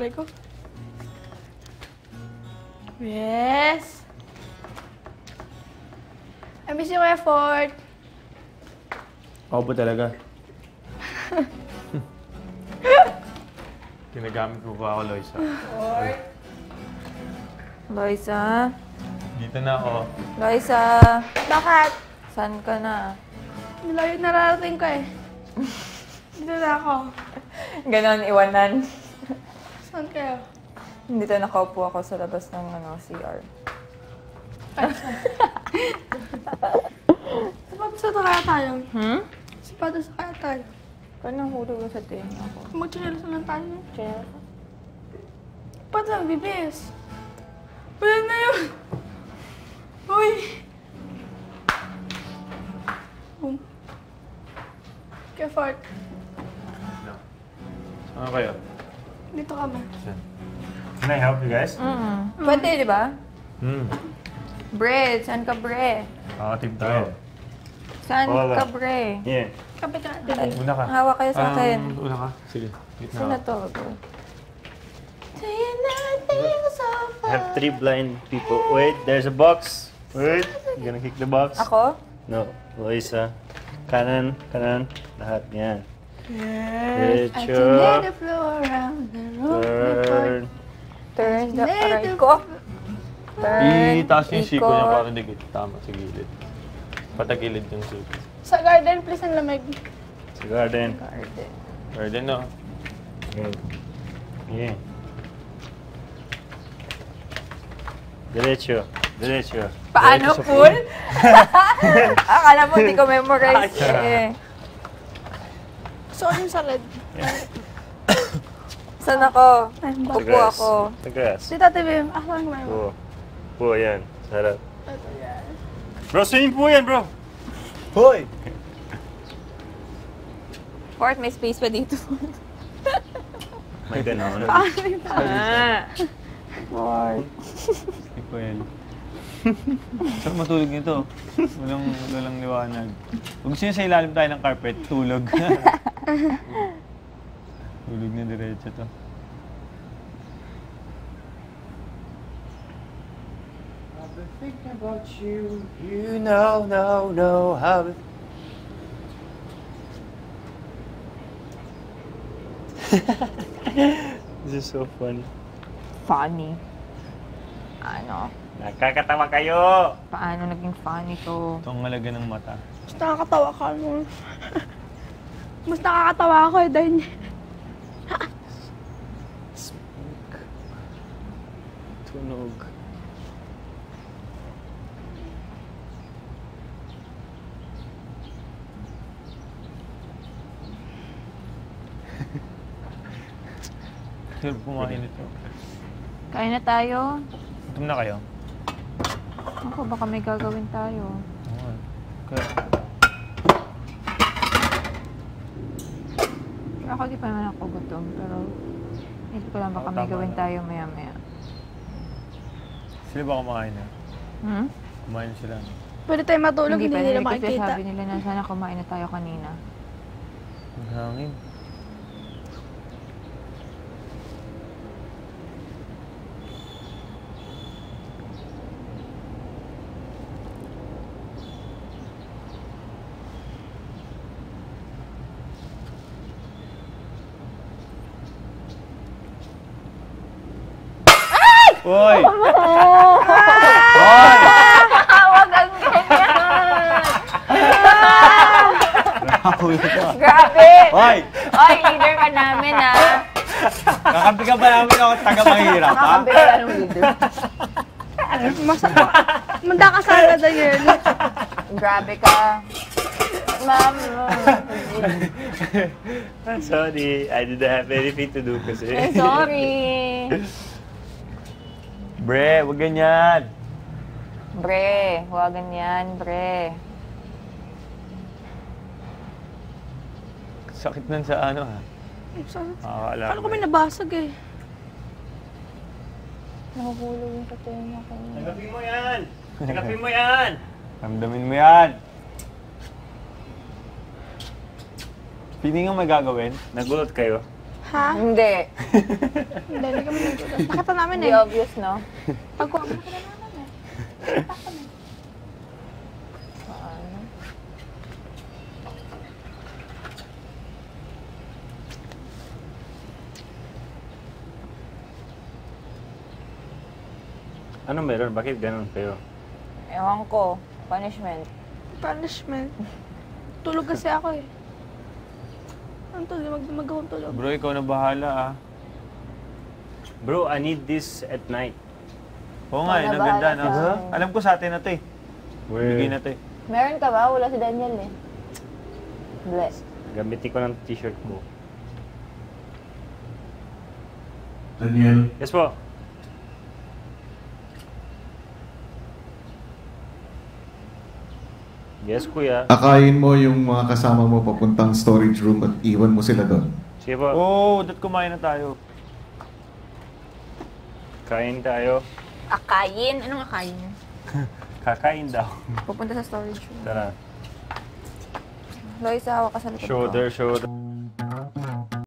aray ko. Yes! I miss your effort. Ako po talaga. Ginagamit ko pa ako, Loisa. Loisa? Dito na ako. Loisa? Bakit? Saan ka na? Nilayo nararating ko eh. Dito na ako. Ganon, iwanan. Saan kayo? Dito nakaupo ako sa labas ng CR. Sapatos na kaya tayo. Sapatos na kaya tayo. Paano hulog sa tenga ko? Mag-chinelas na lang tayo. Chinelas? Ba't ang bibis? Wala na yun! Uy! Boom. Kefort. No. Saan kayo? Dito kami. Can I help you guys? Pwede, di ba? Hmm. Bre, saan ka, Bre? Team tayo. Saan Wala. ka, Bre? Yeah. Kapit ka. Una ka. Hawak kayo sa akin. Una ka. Sige. Gitna Sino ka. to? I have 3 blind people. Wait, there's a box. Wait, you gonna kick the box? Ako? No, Loisa. Kanan, lahat yan. Yes. I Diretso. turn the floor around the room. Turn. Turn the aray ko. Turn. Itaas yung siko niya ikot. para dikit. Tama, sa gilid. Patagilid yung siko. Sa garden, please, ang lamig. Sa garden. Garden. Garden, no? Okay. Yeah. Diretso. Paano, Pool? Akala mo hindi ko memorize eh. So, yung salad. Saan ako? Ay, Sa Upo grass. ako. Sa grass. Si Tati Bim, ako lang meron. Po. Po, yan. Sarap. Ito yan. Bro, swimming po yan, bro! Hoy! Fort, may space pa dito. May ganon. Fort. Hindi ko yan. Saan matulog nito? Walang liwanag. Kung gusto nyo sa ilalim tayo ng carpet, tulog. Tulog na diretso to. I've been thinking about you. You know how it... This is so funny. Funny. Ano? Nakakatawa kayo! Paano naging funny to? Ito ang halaga ng mata. Mas nakakatawa ka mo. Mas nakakatawa ako eh, dahil Tunog. Sir, kumain ito. Kain na tayo. Gutom na kayo? Ako, baka may gagawin tayo. Oo. Okay. Ako di pa naman ako gutom, pero hindi ko lang baka may Tama gawin na. tayo maya-maya. Sila ba kumakain na? Hmm? Kumain sila. pwede tayo matulog, hindi pa nila narinig kasi makikita. sabi nila na sana kumain na tayo kanina. Ang hangin. Hoy! Hoy! Huwag ang ganyan! Grabe! Hoy! Oy, leader ka namin ah! Kakampi ka ba namin ako taga-mahirap, ha? Nakakampi ka ng leader. Manda ka sana na yun. Grabe ka. Ma'am. Sorry, I didn't have anything to do kasi. I'm sorry. Bre, wag ganyan. Bre, huwag ganyan, bre. Sakit nun sa ano, ha? Nakakaalam. Paano kami nabasag eh? Nahuhulog yung patenga ko. Tagapin mo yan! Tagapin mo yan! Ramdamin mo yan. Pili nga may gagawin. Nagulat kayo? Ha? Hindi. Hindi kami nagdudas. Nakita namin Hindi eh. obvious, no? Pagkuha mo, nakita namin eh. Nakita kami. Paano? Ano meron? Bakit ganun kayo? Ewan ko. Punishment. Punishment. Tulog kasi ako eh. Ang tulog, mag-akong tulog. Bro, ikaw na bahala ah. Bro, I need this at night. Oo nga, Ikaw na naganda bahala no? sa- Alam ko sa atin na to eh. Bigay na to eh. Meron ka ba? Wala si Daniel eh. Bless. Gamitin ko ng t-shirt ko. Daniel, Yes po. Yes, kuya. akayin mo yung mga kasama mo papuntang storage room at iwan mo sila doon. Sige po. Oo, dat kumain na tayo. Kain tayo. Akayin? Anong akayin? Kakain daw. Pupunta sa storage room. Tara. Loisa, hawak ka sa likod ko. Shoulder.